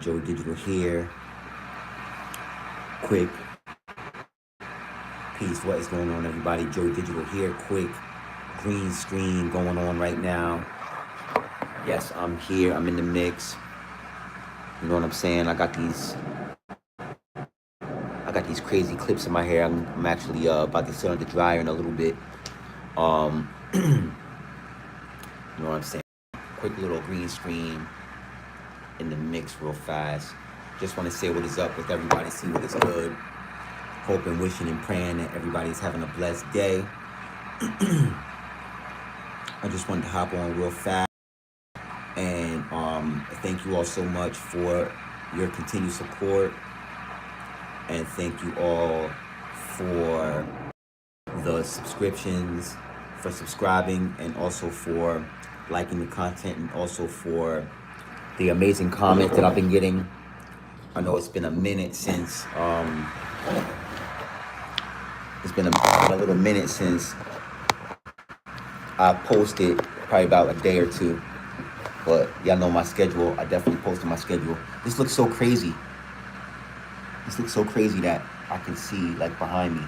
Joe Digital here. Quick piece. What is going on, everybody? Joe Digital here. Quick green screen going on right now. Yes, I'm here. I'm in the mix. You know what I'm saying? I got these crazy clips in my hair. I'm actually about to sit on the dryer in a little bit. You know what I'm saying? Quick little green screen in the mix real fast. Just want to say what is up with everybody, see what is good. Hoping, wishing, and praying that everybody's having a blessed day. I just wanted to hop on real fast and thank you all so much for your continued support, and thank you all for the subscriptions, for subscribing, and also for liking the content, and also for the amazing comments that I've been getting. I know it's been a minute since it's been a little minute since I posted, probably about a day or two, but y'all know my schedule. I definitely posted my schedule. This looks so crazy. This looks so crazy that I can see like behind me.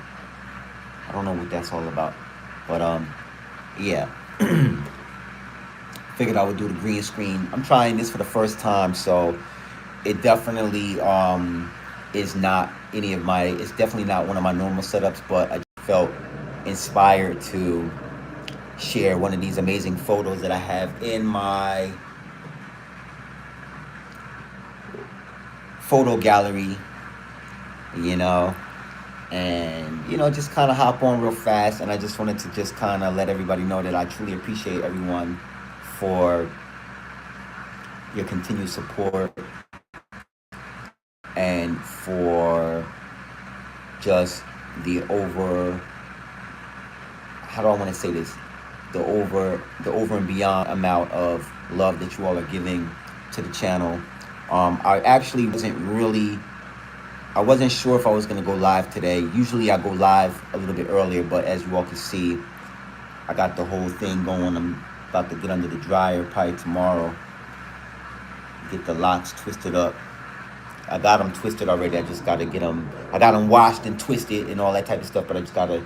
I don't know what that's all about, but yeah. Figured I would do the green screen. I'm trying this for the first time, so it definitely is not it's definitely not one of my normal setups, but I felt inspired to share one of these amazing photos that I have in my photo gallery, and just kind of hop on real fast. And I just wanted to just kind of let everybody know that I truly appreciate everyone for your continued support, and for just the how do I want to say this, the over and beyond amount of love that you all are giving to the channel. I actually I wasn't sure if I was going to go live today. Usually I go live a little bit earlier, but as you all can see, I got the whole thing going. I'm about to get under the dryer probably tomorrow, get the locks twisted up. I got them twisted already. I just got to get them, I got them washed and twisted and all that type of stuff, but I just got to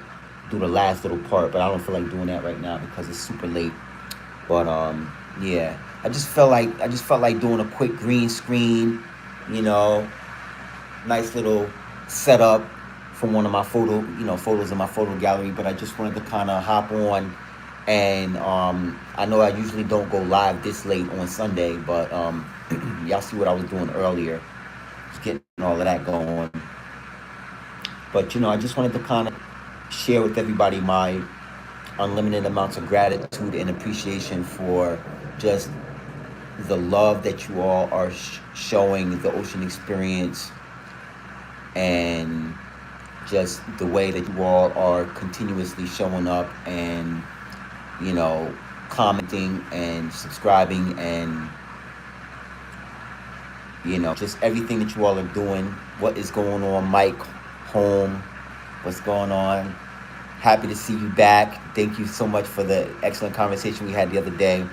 do the last little part. But I don't feel like doing that right now because it's super late. But yeah, I just felt like doing a quick green screen, nice little setup from one of my photos in my photo gallery. But I just wanted to kind of hop on, and I know I usually don't go live this late on Sunday, but y'all see what I was doing earlier, just getting all of that going. But I just wanted to kind of share with everybody my unlimited amounts of gratitude and appreciation for just the love that you all are showing the Ocean Experience, and just the way that you all are continuously showing up and commenting and subscribing, and just everything that you all are doing. What is going on, Mike Home? What's going on? Happy to see you back. Thank you so much for the excellent conversation we had the other day.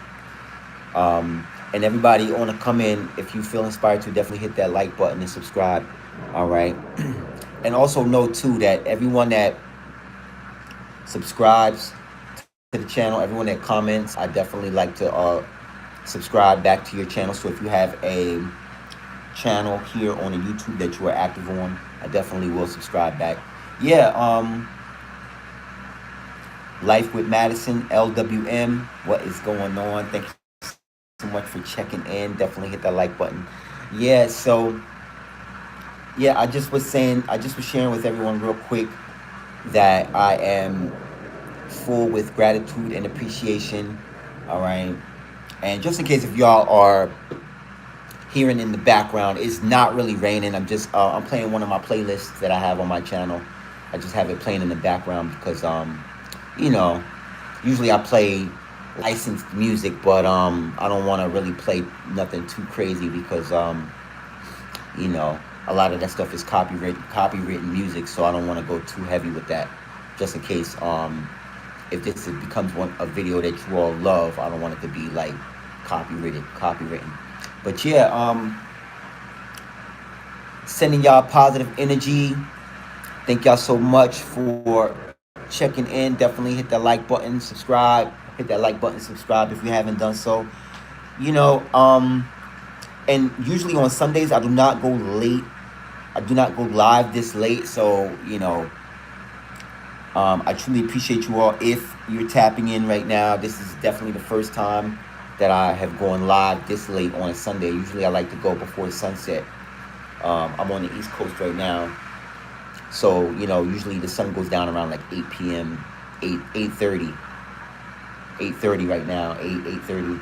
And everybody want to come in, if you feel inspired to, definitely hit that like button and subscribe. All right. And also know too that everyone that subscribes to the channel, everyone that comments, I definitely like to subscribe back to your channel. So if you have a channel here on the YouTube that you are active on, I definitely will subscribe back. Yeah, Life with Madison, LWM, what is going on? Thank you so much for checking in. Definitely hit that like button. Yeah, so yeah, I just was sharing with everyone real quick that I am full with gratitude and appreciation. All right. And just in case if y'all are hearing in the background, it's not really raining. I'm just I'm playing one of my playlists that I have on my channel. I just have it playing in the background because usually I play licensed music, but I don't want to really play nothing too crazy because a lot of that stuff is copywritten music, so I don't want to go too heavy with that, just in case if this becomes a video that you all love, I don't want it to be like copywritten. But yeah, Sending y'all positive energy. Thank y'all so much for checking in. Definitely hit that like button, subscribe. Hit that like button, subscribe if you haven't done so. You know, and usually on Sundays I do not go late. I do not go live this late. So, I truly appreciate you all. If you're tapping in right now, this is definitely the first time that I have gone live this late on a Sunday. Usually I like to go before sunset. I'm on the East Coast right now. So, usually the sun goes down around like 8 p.m., 8:30. 8:30 right now, 8:30.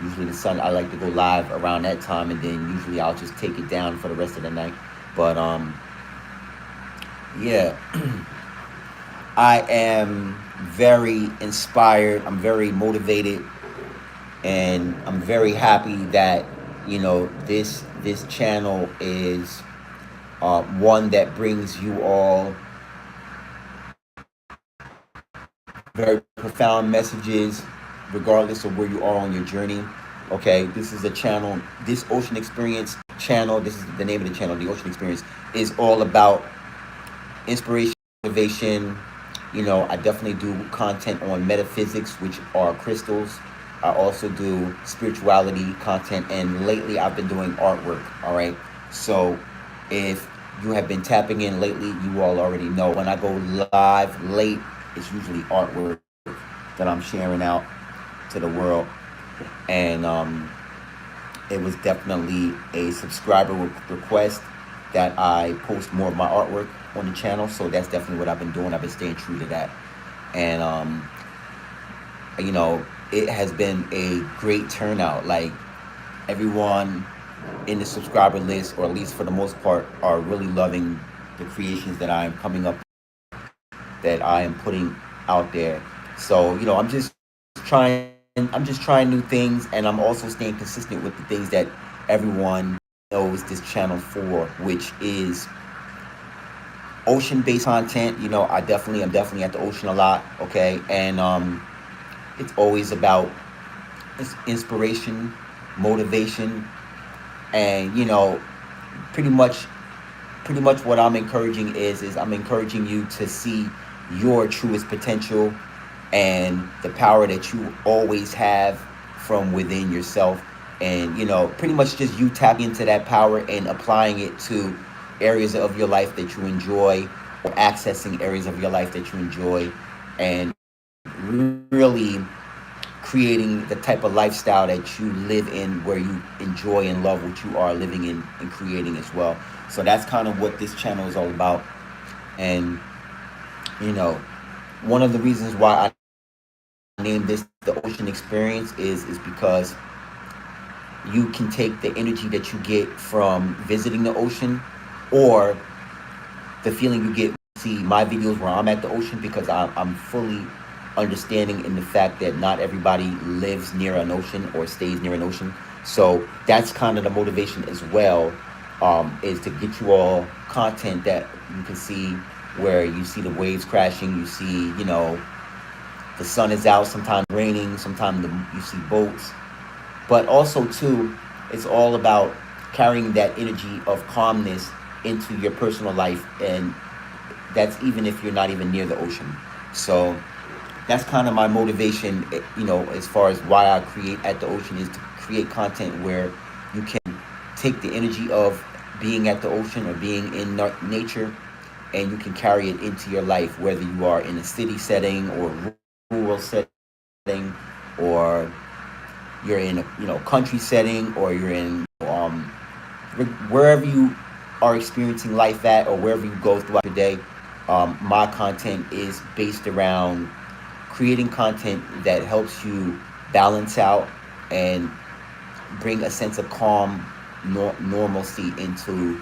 Usually the sun, I like to go live around that time, and then usually I'll just take it down for the rest of the night. But, yeah. I am very inspired. I'm very motivated, and I'm very happy that this channel is one that brings you all very profound messages, regardless of where you are on your journey. Okay, this is a channel. This Ocean Experience channel. This is the name of the channel. The Ocean Experience is all about inspiration, motivation. I definitely do content on metaphysics, which are crystals. I also do spirituality content, and lately I've been doing artwork. All right. So if you have been tapping in lately, you all already know when I go live late, it's usually artwork that I'm sharing out to the world. And it was definitely a subscriber request that I post more of my artwork on the channel. So that's definitely what I've been doing. I've been staying true to that. And, it has been a great turnout. Like, everyone in the subscriber list, or at least for the most part, are really loving the creations that I'm coming up, that I am putting out there. So, I'm just trying new things, and I'm also staying consistent with the things that everyone knows this channel for, which is ocean-based content. I'm definitely at the ocean a lot, okay? And it's always about inspiration, motivation, and pretty much what I'm encouraging is I'm encouraging you to see your truest potential and the power that you always have from within yourself. And pretty much just you tapping into that power and applying it to areas of your life that you enjoy, or accessing areas of your life that you enjoy, and really creating the type of lifestyle that you live in, where you enjoy and love what you are living in and creating as well. So that's kind of what this channel is all about. And one of the reasons why I named this the Ocean Experience is because you can take the energy that you get from visiting the ocean, or the feeling you get when you see my videos where I'm at the ocean, because I'm fully understanding in the fact that not everybody lives near an ocean or stays near an ocean. So that's kind of the motivation as well, is to get you all content that you can see, where you see the waves crashing, you see, the sun is out, sometimes raining, sometimes you see boats. But also, too, it's all about carrying that energy of calmness into your personal life, and that's even if you're not even near the ocean. So that's kind of my motivation, as far as why I create at the ocean, is to create content where you can take the energy of being at the ocean or being in nature, and you can carry it into your life, whether you are in a city setting or rural setting, or you're in a country setting, or you're in wherever you are experiencing life at, or wherever you go throughout your day. My content is based around creating content that helps you balance out and bring a sense of calm, normalcy into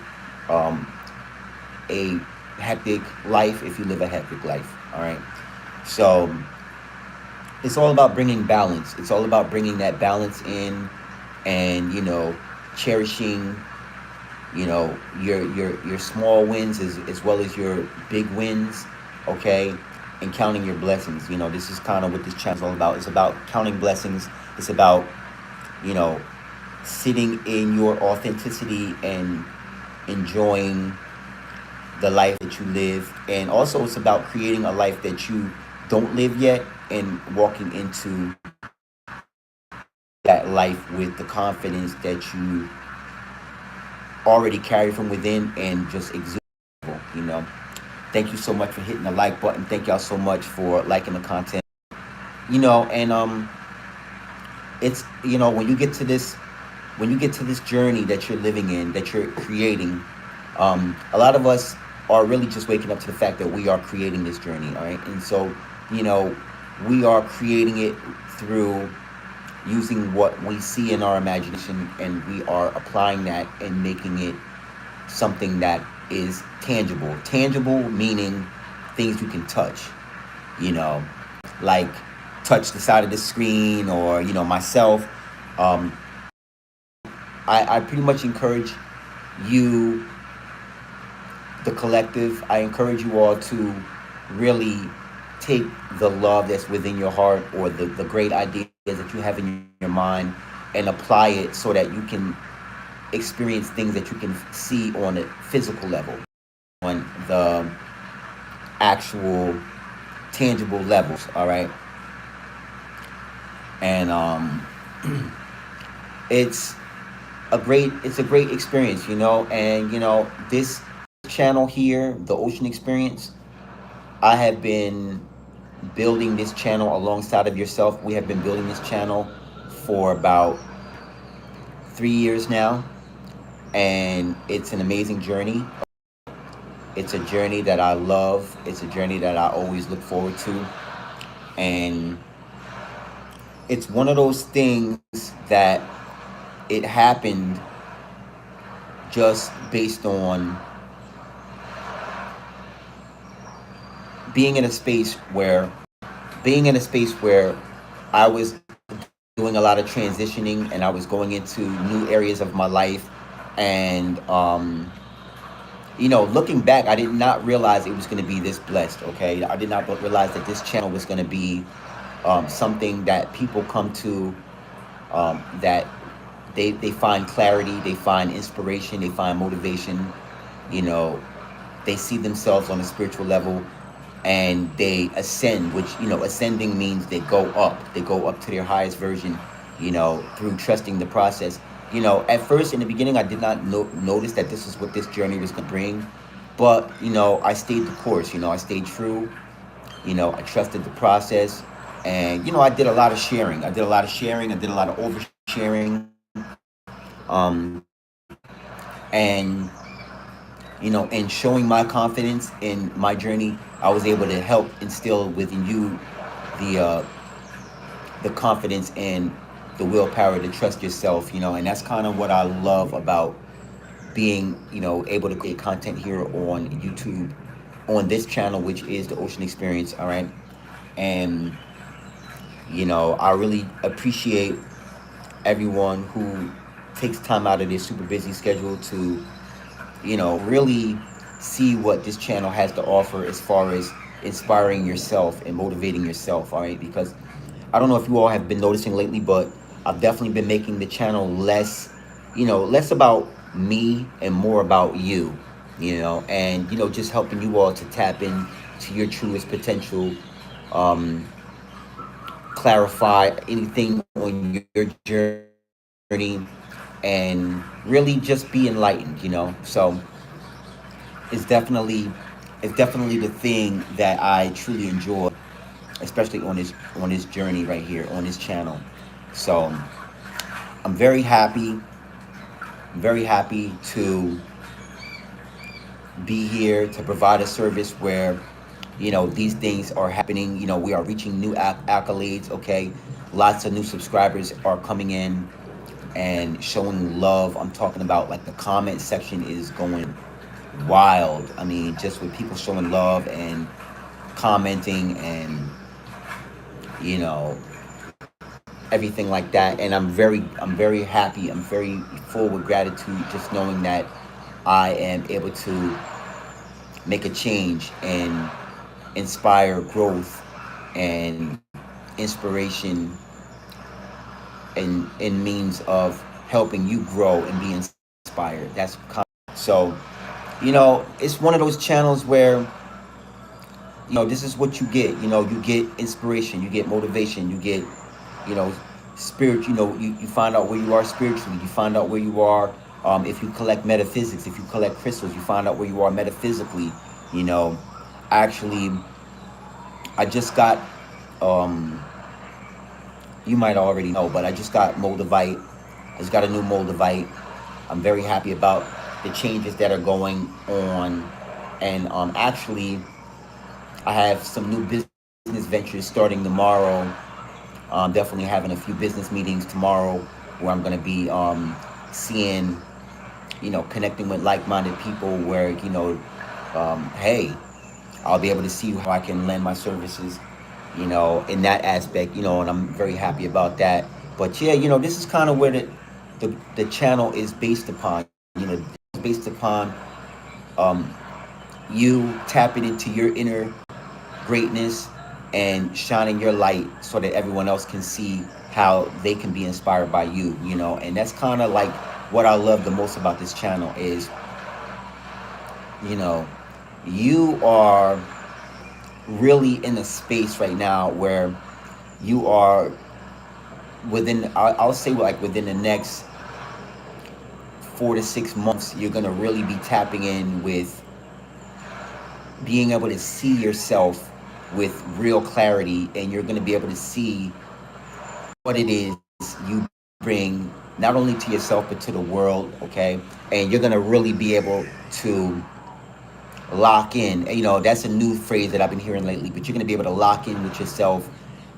a hectic life, if you live a hectic life. All right. So it's all about bringing balance. It's all about bringing that balance in, and cherishing your small wins as well as your big wins, okay, and counting your blessings. This is kind of what this channel is all about. It's about counting blessings. It's about sitting in your authenticity and enjoying the life that you live, and also it's about creating a life that you don't live yet and walking into that life with the confidence that you already carry from within and just exude, you know. Thank you so much for hitting the like button. Thank y'all so much for liking the content. And it's when you get to this journey that you're living in, that you're creating, a lot of us are really just waking up to the fact that we are creating this journey, all right? And so, you know, we are creating it through using what we see in our imagination, and we are applying that and making it something that is tangible. Tangible meaning things you can touch, you know, like touch the side of the screen, or myself. um, I pretty much encourage you, the collective, I encourage you all to really take the love that's within your heart, or the great ideas that you have in your mind, and apply it so that you can experience things that you can see on a physical level, on the actual tangible levels, all right? And it's it's a great experience, and this channel here, the Ocean Experience, I have been building this channel alongside of yourself. We have been building this channel for about 3 years now, and it's an amazing journey. It's a journey that I love. It's a journey that I always look forward to. And it's one of those things that it happened just based on being in a space where I was doing a lot of transitioning, and I was going into new areas of my life. And looking back, I did not realize it was going to be this blessed. Okay, I did not realize that this channel was going to be something that people come to, that they find clarity, they find inspiration, they find motivation. You know, they see themselves on a spiritual level, and they ascend, which ascending means they go up to their highest version, through trusting the process. At first, in the beginning, I did not notice that this is what this journey was going to bring, but I stayed the course. I stayed true. I trusted the process, and I did a lot of sharing. I did a lot of oversharing, and in showing my confidence in my journey, I was able to help instill within you the the confidence and the willpower to trust yourself. And that's kind of what I love about being, able to create content here on YouTube, on this channel, which is the Ocean Experience. All right. And, I really appreciate everyone who takes time out of their super busy schedule to, really see what this channel has to offer as far as inspiring yourself and motivating yourself. All right. Because I don't know if you all have been noticing lately, but I've definitely been making the channel less about me and more about you, and, just helping you all to tap in to your truest potential, um, clarify anything on your journey, and really just be enlightened, So it's definitely, the thing that I truly enjoy, especially on this journey right here on this channel. So I'm very happy to be here to provide a service where these things are happening. We are reaching new accolades. Okay, lots of new subscribers are coming in and showing love. I'm talking about, like, the comment section is going wild. I mean, just with people showing love and commenting, and you know everything like that. And I'm very happy. I'm very full with gratitude, just knowing that I am able to make a change and inspire growth and inspiration, in means of helping you grow and be inspired. That's So, it's one of those channels where, this is what you get. You get inspiration, you get motivation, you get, you know, spirit. You find out where you are spiritually. You find out where you are. If you collect metaphysics, if you collect crystals, you find out where you are metaphysically. You know, actually, I just got, um, you might already know, but I just got MOLDAVITE. I just got a new MOLDAVITE. I'm very happy about the changes that are going on. And actually, I have some new business ventures starting tomorrow. Definitely having a few business meetings tomorrow where I'm going to be seeing, connecting with like-minded people where, hey, I'll be able to see how I can lend my services, in that aspect, and I'm very happy about that. But yeah, this is kind of where the channel is based upon. It's based upon um, you tapping into your inner greatness and shining your light so that everyone else can see how they can be inspired by you, and that's kind of like what I love the most about this channel is, you know, you are really in a space right now where you are within, I'll say like within the next 4 to 6 months, you're going to really be tapping in with being able to see yourself with real clarity, and you're going to be able to see what it is you bring not only to yourself but to the world. Okay, and you're going to really be able to lock in. That's a new phrase that I've been hearing lately, but you're going to be able to lock in with yourself,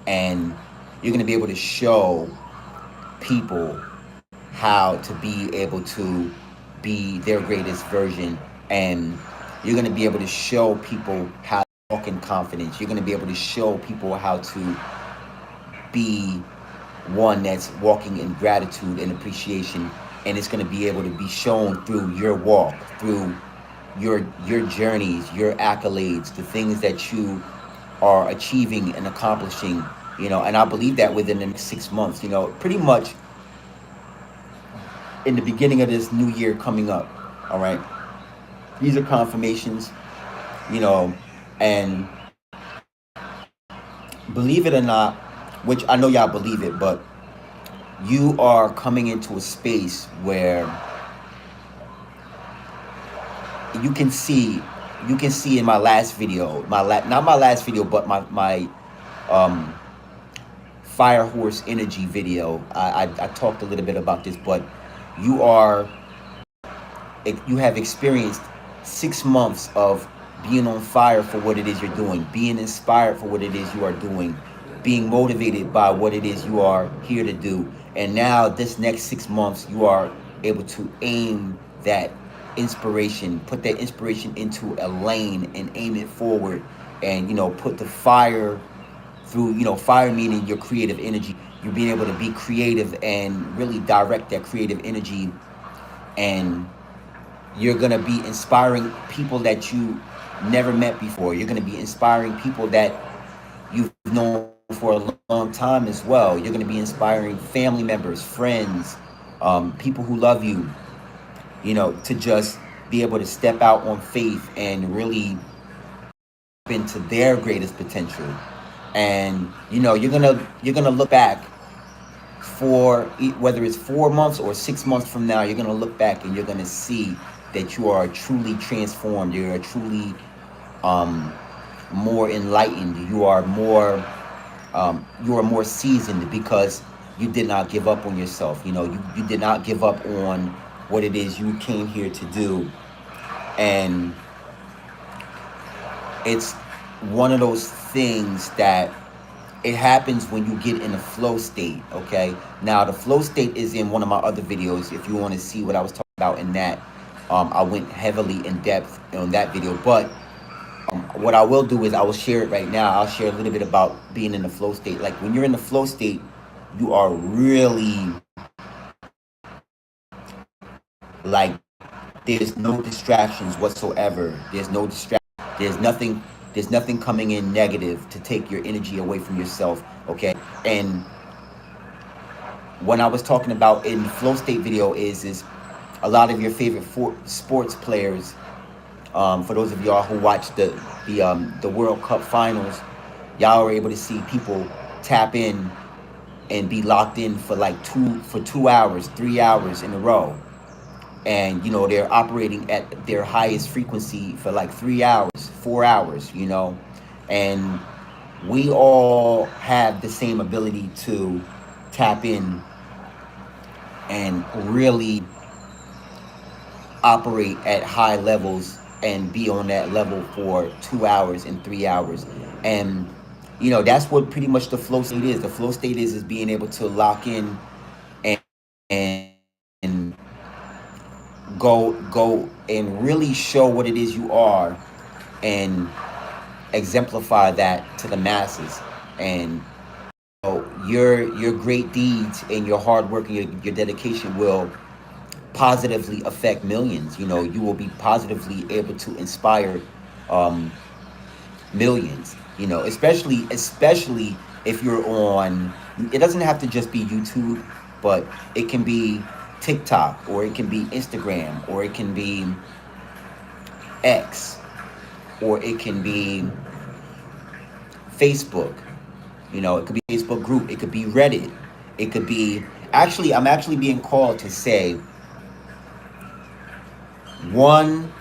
and you're going to be able to show people how to be able to be their greatest version, and you're going to be able to show people how to walk in confidence. You're going to be able to show people how to be one that's walking in gratitude and appreciation, and it's going to be able to be shown through your walk, through your journeys, your accolades, the things that you are achieving and accomplishing. And I believe that within the next 6 months, pretty much in the beginning of this new year coming up. All right, these are confirmations, and believe it or not, which I know y'all believe it, but you are coming into a space where you can see in my last video, not my last video, but my fire horse energy video. I talked a little bit about this, but you have experienced 6 months of being on fire for what it is you're doing, being inspired for what it is you are doing, being motivated by what it is you are here to do. And now this next 6 months, you are able to aim that inspiration, put that inspiration into a lane and aim it forward, and put the fire through, fire meaning your creative energy. You're being able to be creative and really direct that creative energy, and you're going to be inspiring people that you never met before. You're going to be inspiring people that you've known for a long time as well. You're going to be inspiring family members, friends, people who love you, to just be able to step out on faith and really into their greatest potential. And you're gonna look back for whether it's 4 months or 6 months from now, you're gonna look back and you're gonna see that you are truly transformed. You're truly more enlightened. You are more seasoned because you did not give up on yourself. You did not give up on what it is you came here to do. And it's one of those things that it happens when you get in a flow state. Okay, now the flow state is in one of my other videos. If you want to see what I was talking about in that, I went heavily in depth on that video. But what I will do is I will share it right now. I'll share a little bit about being in the flow state. Like when you're in the flow state, you are really like, there's no distractions whatsoever. There's no distraction. There's nothing coming in negative to take your energy away from yourself. Okay. And when I was talking about in the flow state video is a lot of your favorite sports players. For those of y'all who watch the World Cup finals, y'all were able to see people tap in and be locked in for like 2 hours, 3 hours in a row, and they're operating at their highest frequency for like 3 hours, 4 hours, and we all have the same ability to tap in and really operate at high levels and be on that level for 2 hours and 3 hours. And that's what pretty much the flow state is. The flow state is being able to lock in and go and really show what it is you are, and exemplify that to the masses. And your great deeds and your hard work and your dedication will positively affect millions. You will be positively able to inspire um, millions. Especially if you're on. It doesn't have to just be YouTube, but it can be TikTok, or it can be Instagram, or it can be X, or it can be Facebook. It could be a Facebook group. It could be Reddit. It could be I'm actually being called to say one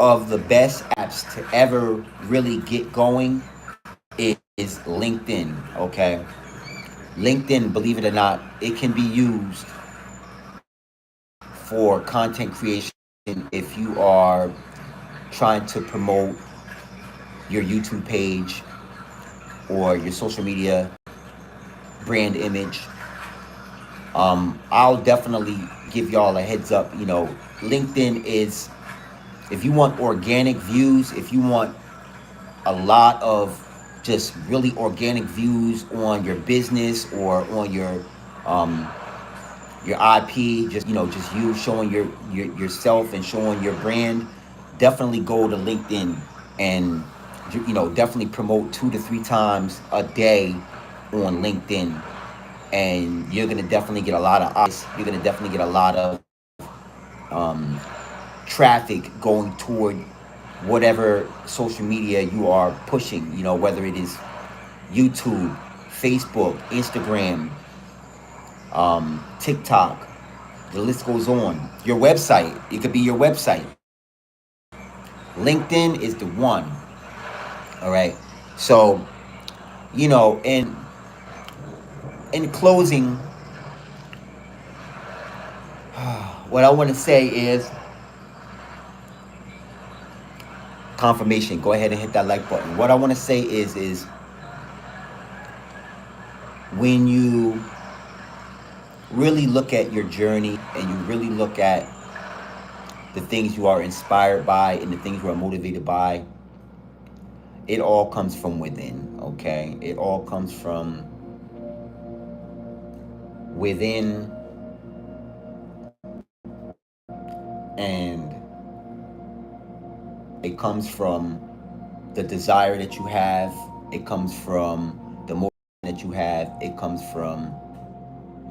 of the best apps to ever really get going is LinkedIn. Okay, LinkedIn, believe it or not, it can be used for content creation if you are trying to promote your YouTube page or your social media brand image. I'll definitely give y'all a heads up. LinkedIn is, if you want organic views, if you want a lot of just really organic views on your business or on your IP, just you showing yourself and showing your brand, definitely go to LinkedIn and definitely promote 2 to 3 times a day on LinkedIn, and you're gonna definitely get a lot of eyes. You're gonna definitely get a lot of um, traffic going toward whatever social media you are pushing. Whether it is YouTube, Facebook, Instagram, TikTok, the list goes on. Your website, it could be your website. LinkedIn is the one. All right. So, in closing, what I want to say is confirmation. Go ahead and hit that like button. What I want to say is when you really look at your journey and you really look at the things you are inspired by and the things you are motivated by, it all comes from within. Okay, it all comes from within, and it comes from the desire that you have. It comes from the motivation that you have. It comes from,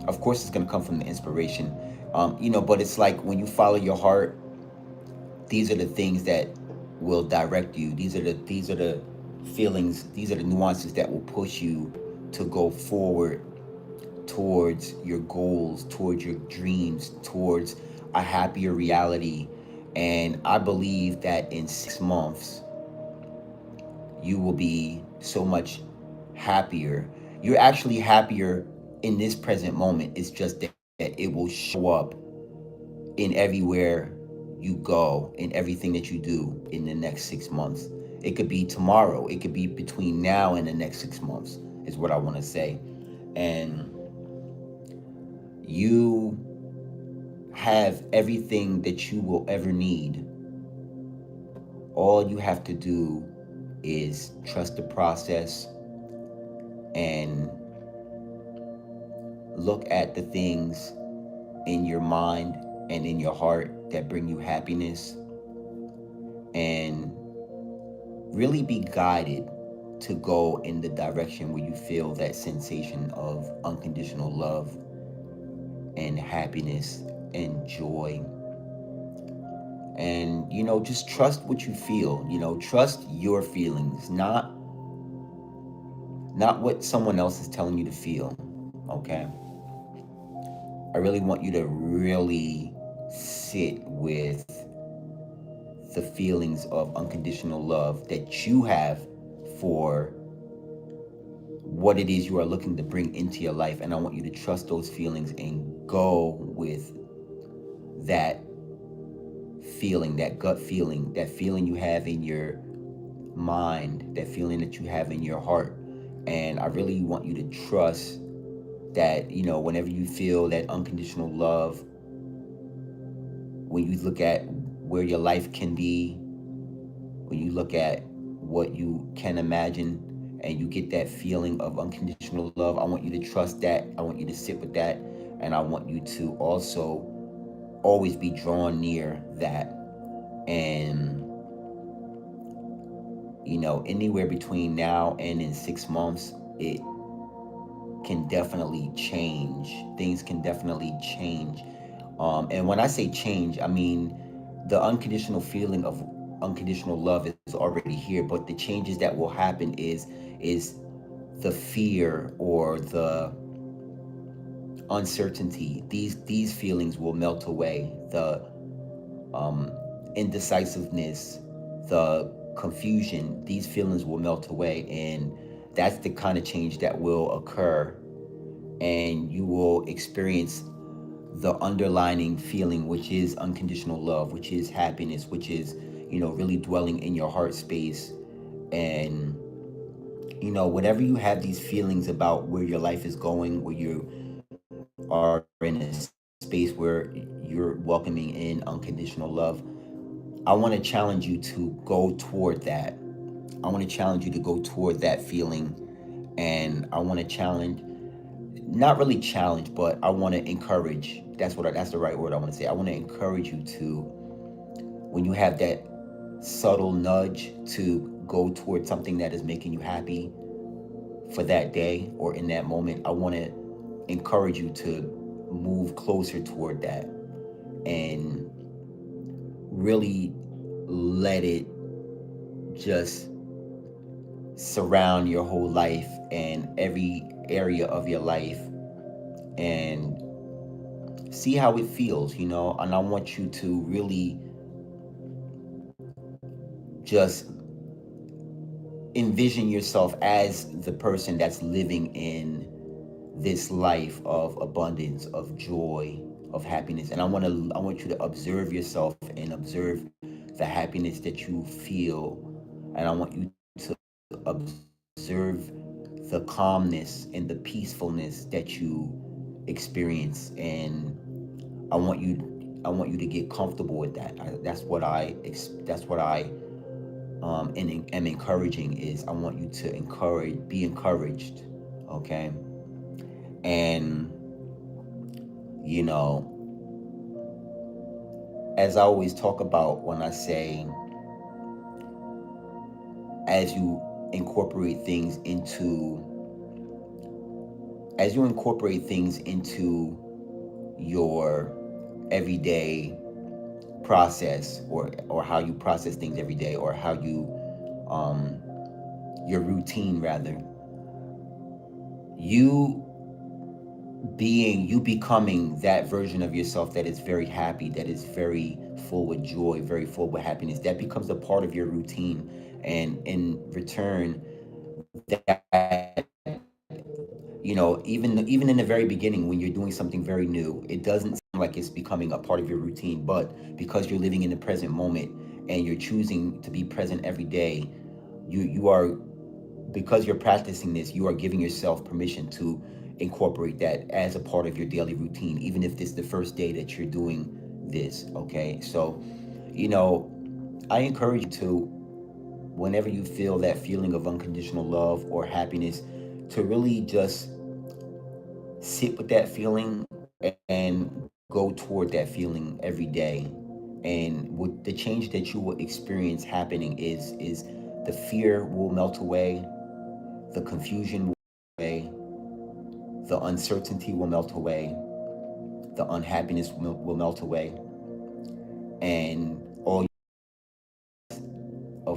of course, it's going to come from the inspiration. But it's like when you follow your heart, these are the things that will direct you. These are the feelings. These are the nuances that will push you to go forward towards your goals, towards your dreams, towards a happier reality. And I believe that in 6 months, you will be so much happier. You're actually happier in this present moment. It's just that it will show up in everywhere you go, in everything that you do in the next 6 months. It could be tomorrow. It could be between now and the next 6 months, is what I want to say. And you have everything that you will ever need. All you have to do is trust the process and look at the things in your mind and in your heart that bring you happiness, and really be guided to go in the direction where you feel that sensation of unconditional love and happiness and joy. And just trust what you feel. Trust your feelings, not what someone else is telling you to feel. Okay. I really want you to really sit with the feelings of unconditional love that you have for what it is you are looking to bring into your life. And I want you to trust those feelings and go with that feeling, that gut feeling, that feeling you have in your mind, that feeling that you have in your heart. And I really want you to trust that, whenever you feel that unconditional love, when you look at where your life can be, when you look at what you can imagine, and you get that feeling of unconditional love, I want you to trust that. I want you to sit with that. And I want you to also always be drawn near that. And, anywhere between now and in 6 months, it can definitely change. Things can definitely change. And when I say change, I mean the unconditional feeling of unconditional love is already here, but the changes that will happen is the fear or the uncertainty. These feelings will melt away. The um, indecisiveness, the confusion, these feelings will melt away, and that's the kind of change that will occur. And you will experience the underlining feeling, which is unconditional love, which is happiness, which is, really dwelling in your heart space. And, whenever you have these feelings about where your life is going, where you are in a space where you're welcoming in unconditional love, I want to challenge you to go toward that. I want to challenge you to go toward that feeling. And I want to challenge, not really challenge, but I want to encourage. That's the right word I want to say. I want to encourage you to, when you have that subtle nudge to go towards something that is making you happy for that day or in that moment, I want to encourage you to move closer toward that and really let it just surround your whole life and every area of your life, and see how it feels. And I want you to really just envision yourself as the person that's living in this life of abundance, of joy, of happiness. And I want you to observe yourself and observe the happiness that you feel. And I want you to observe the calmness and the peacefulness that you experience. And I want you to get comfortable with that. That's what I and am encouraging is I want you to be encouraged. Okay. And, you know, as I always talk about when I say, as you incorporate things into, your everyday process, or how you process things every day, or how you um your routine rather, you you becoming that version of yourself that is very happy, that is very full with joy, very full with happiness, that becomes a part of your routine. And in return, that, even in the very beginning, when you're doing something very new, it doesn't seem like it's becoming a part of your routine. But because you're living in the present moment and you're choosing to be present every day, you are, because you're practicing this, you are giving yourself permission to incorporate that as a part of your daily routine, even if this is the first day that you're doing this. Okay. So, I encourage you to, whenever you feel that feeling of unconditional love or happiness, to really just sit with that feeling and go toward that feeling every day. And with the change that you will experience happening is the fear will melt away, the confusion will melt away, the uncertainty will melt away, the unhappiness will melt away, and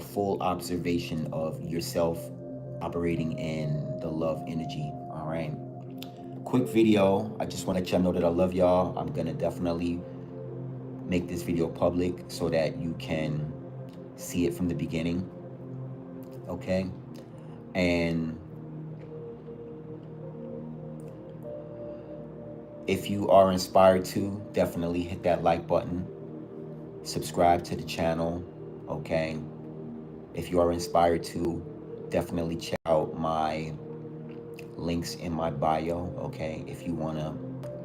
full observation of yourself operating in the love energy. All right. Quick video. I just want to let y'all know that I love y'all. I'm gonna definitely make this video public so that you can see it from the beginning. Okay. And if you are inspired to, definitely hit that like button. Subscribe to the channel. Okay. If you are inspired to, definitely check out my links in my bio. Okay. If you want to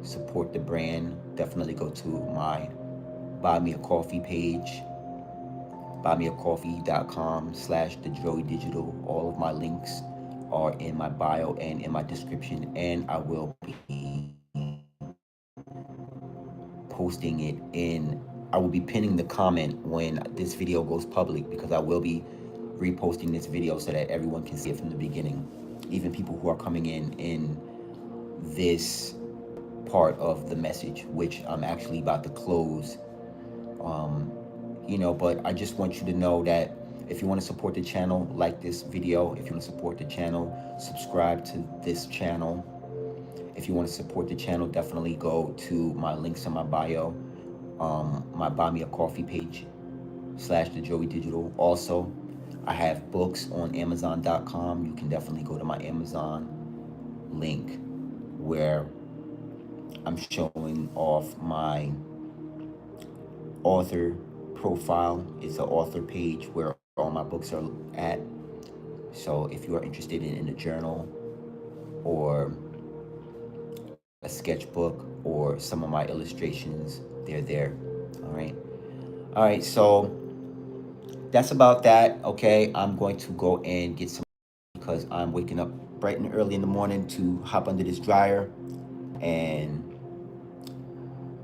support the brand, definitely go to my Buy Me a Coffee page, buymeacoffee.com/thejoeydigital. All of my links are in my bio and in my description, and I will be posting it in, I will be pinning the comment when this video goes public, because I will be reposting this video so that everyone can see it from the beginning, even people who are coming in this part of the message, which I'm actually about to close. But I just want you to know that if you want to support the channel, like this video. If you want to support the channel, subscribe to this channel. If you want to support the channel, definitely go to my links in my bio, my Buy Me a Coffee page /thejoeydigital. Also, I have books on Amazon.com. You can definitely go to my Amazon link where I'm showing off my author profile. It's an author page where all my books are at. So if you are interested in a journal or a sketchbook or some of my illustrations, they're there. All right, so that's about that. Okay, I'm going to go and get some, because I'm waking up bright and early in the morning to hop under this dryer and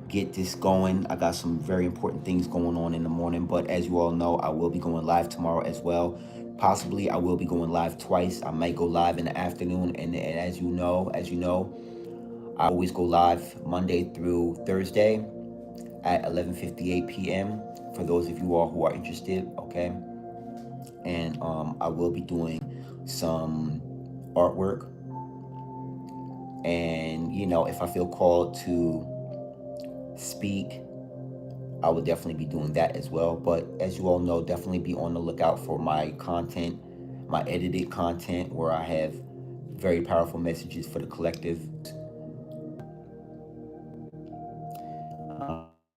get this going. I got some very important things going on in the morning, but as you all know, I will be going live tomorrow as well. Possibly I will be going live twice. I might go live in the afternoon, and as you know, I always go live Monday through Thursday at 11:58 p.m. for those of you all who are interested. Okay, and I will be doing some artwork, and if I feel called to speak, I will definitely be doing that as well. But as you all know, definitely be on the lookout for my content, my edited content, where I have very powerful messages for the collective.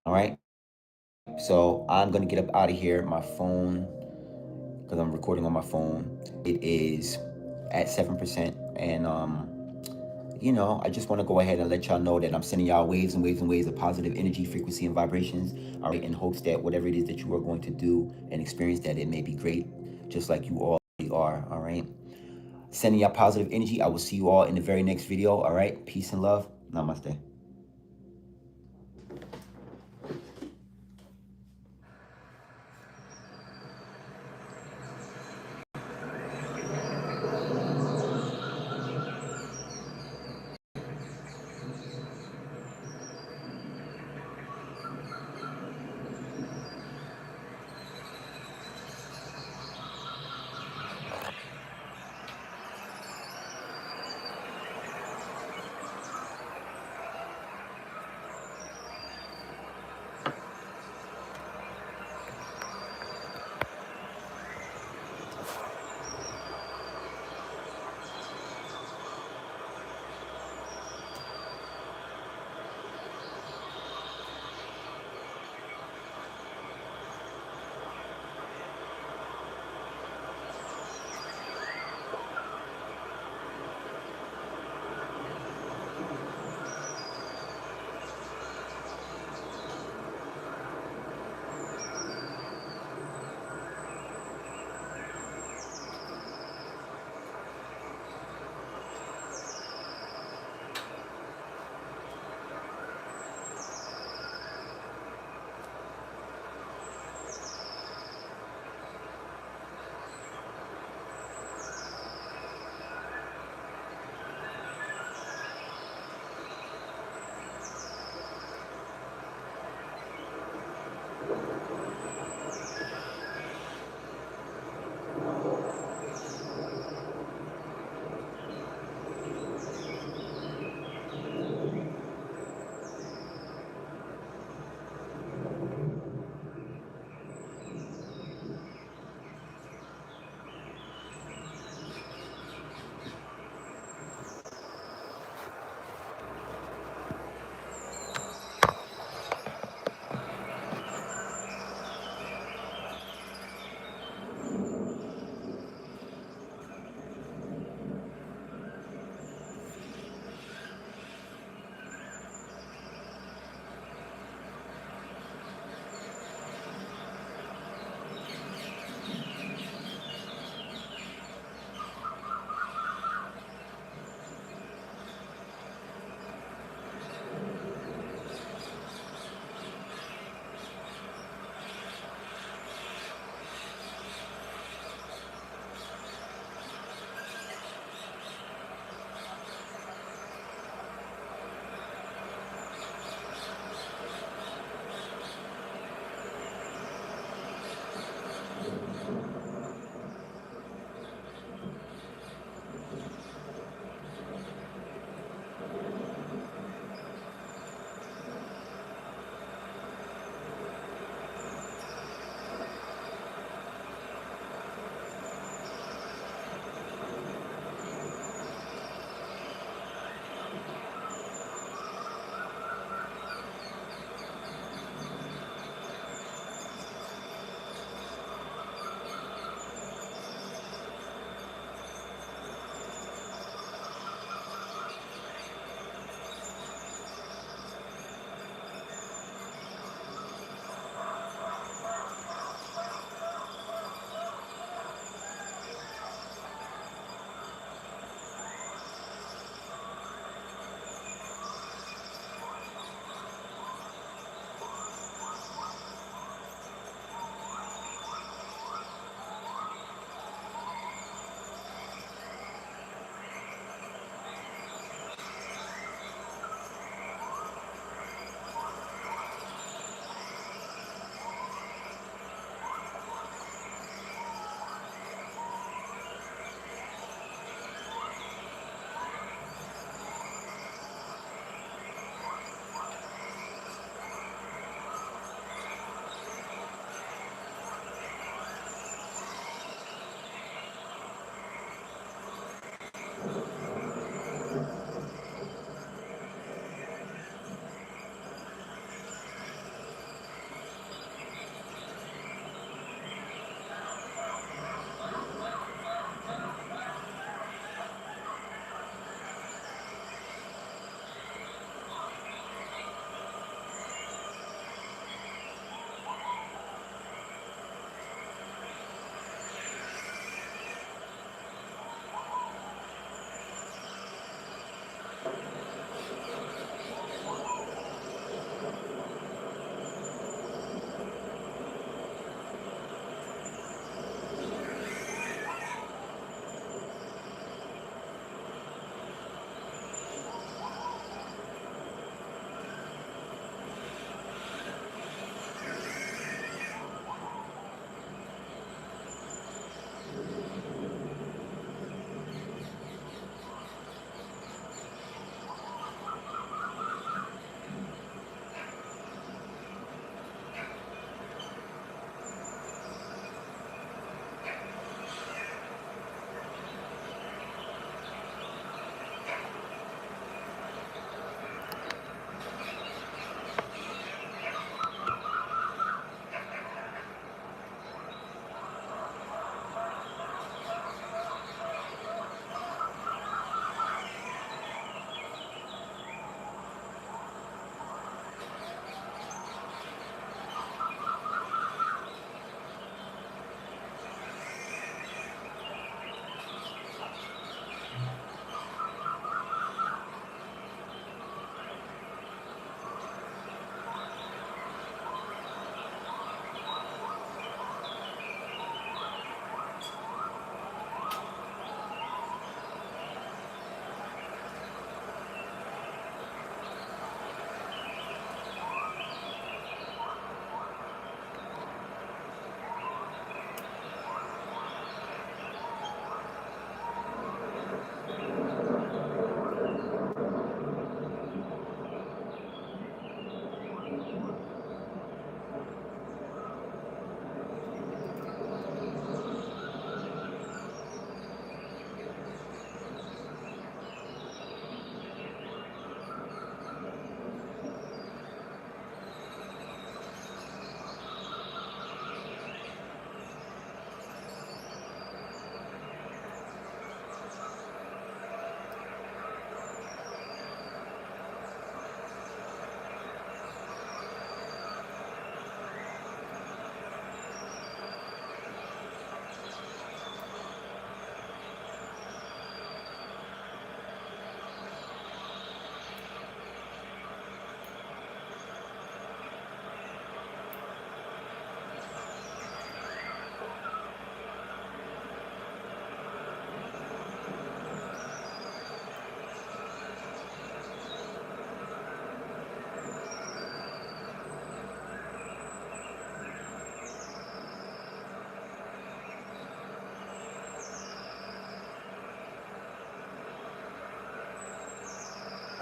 All right. So I'm going to get up out of here. My phone, because I'm recording on my phone, it is at 7%. And, I just want to go ahead and let y'all know that I'm sending y'all waves and waves and waves of positive energy, frequency, and vibrations, all right, in hopes that whatever it is that you are going to do and experience, that it may be great, just like you all are, all right? Sending y'all positive energy. I will see you all in the very next video, all right? Peace and love. Namaste.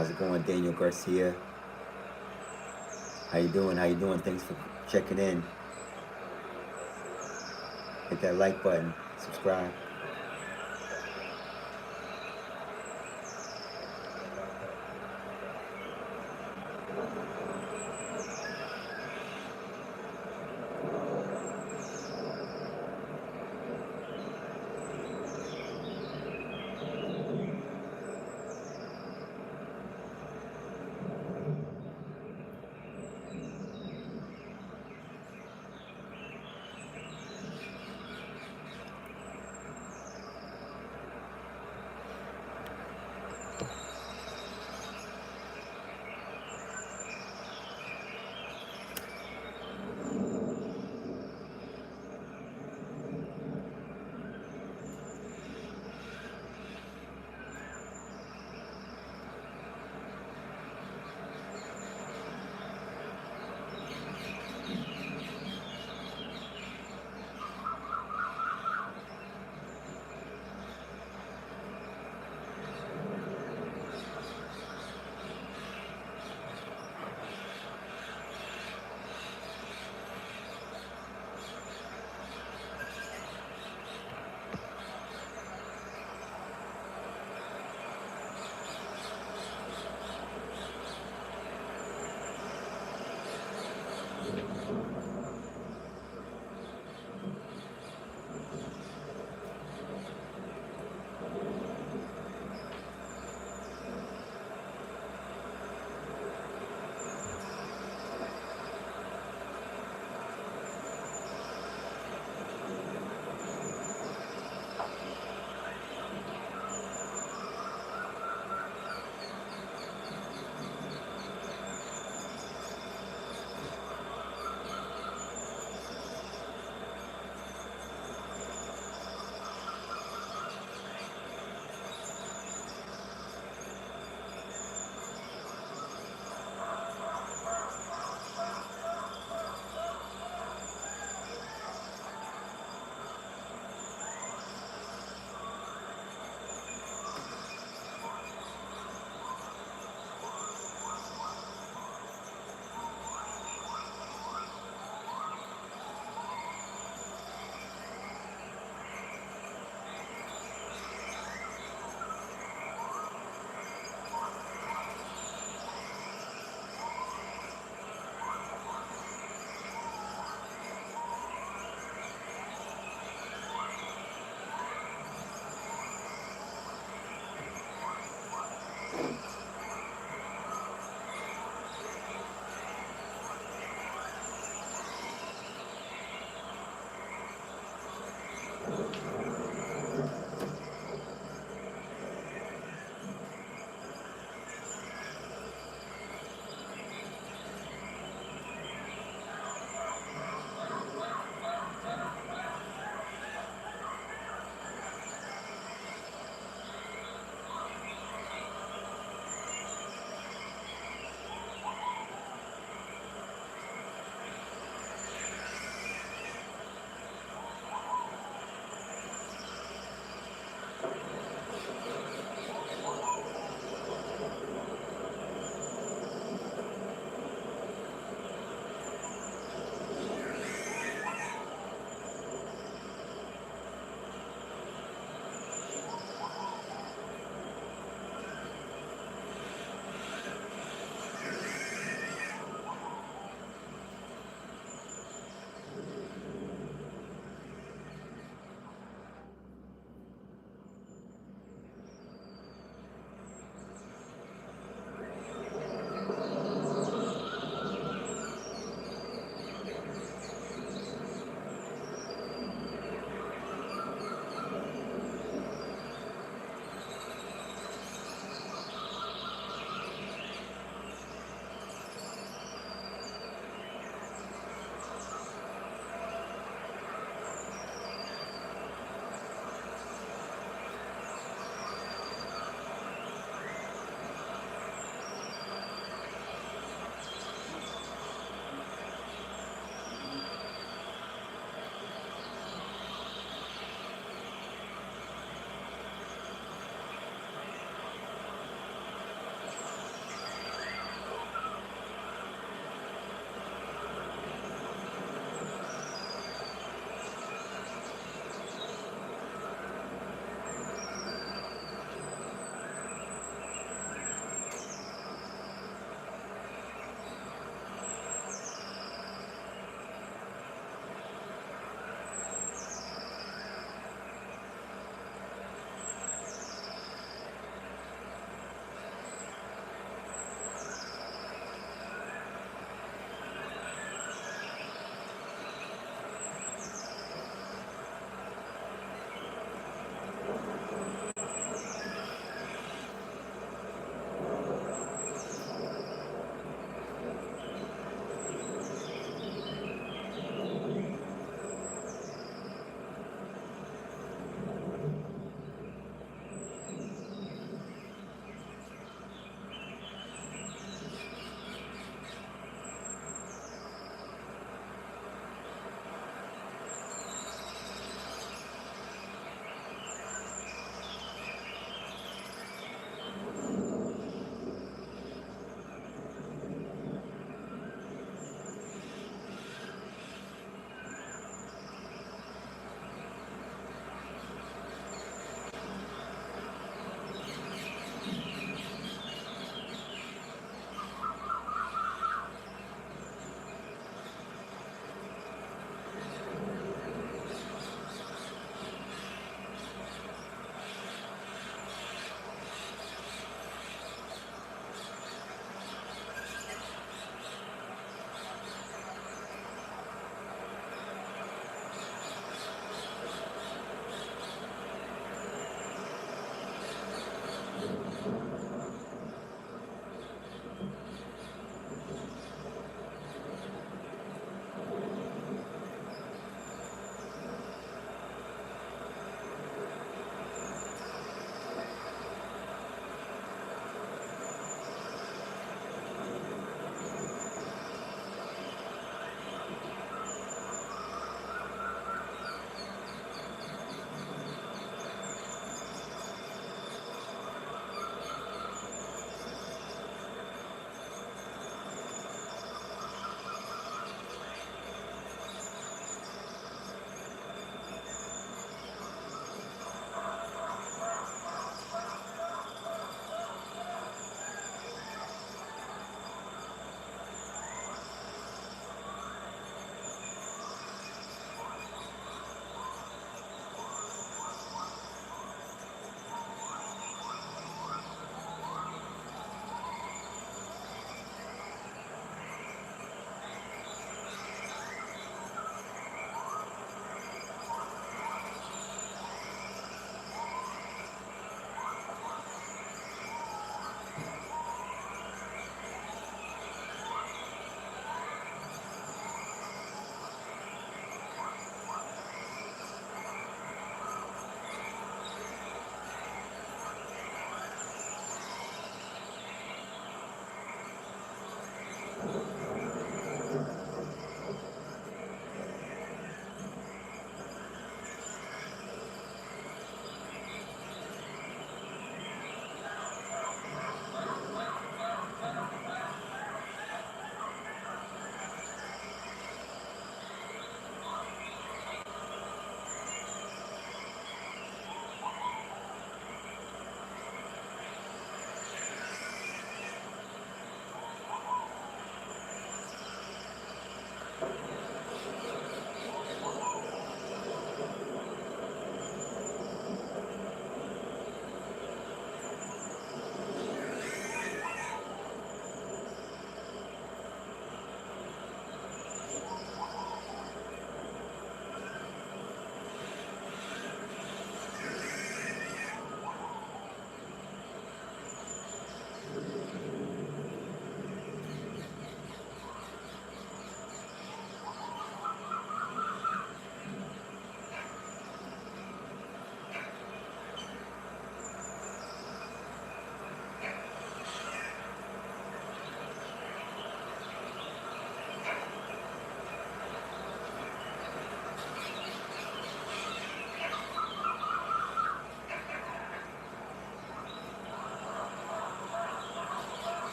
How's it going, Daniel Garcia? How you doing? How you doing? Thanks for checking in. Hit that like button. Subscribe.